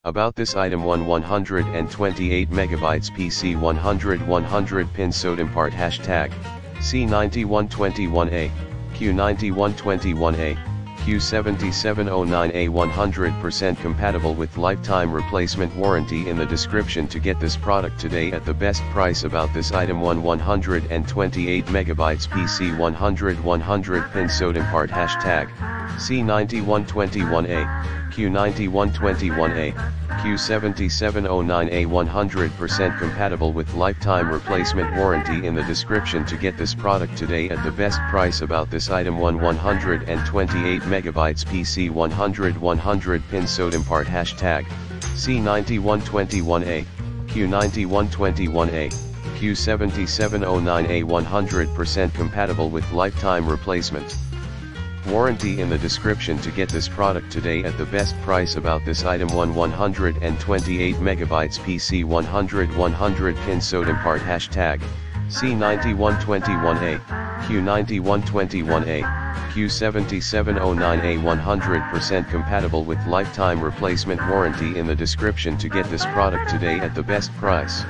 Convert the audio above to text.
About this item, 128 megabytes PC 100 pin SODIM part hashtag C9121A, Q9121A, Q7709A 100% compatible with lifetime replacement warranty in the description to get this product today at the best price. About this item, 128 megabytes PC 100 pin SODIM part hashtag C9121A, Q9121A, Q7709A 100% compatible with lifetime replacement warranty in the description to get this product today at the best price. About this item, 128 megabytes PC 100 pin SODIM part hashtag C9121A, Q9121A, Q7709A 100% compatible with lifetime replacement warranty in the description to get this product today at the best price. About this item, 128 megabytes PC 100 pin SODIM part hashtag C9121A, Q9121A, Q7709A 100% compatible with lifetime replacement warranty in the description to get this product today at the best price.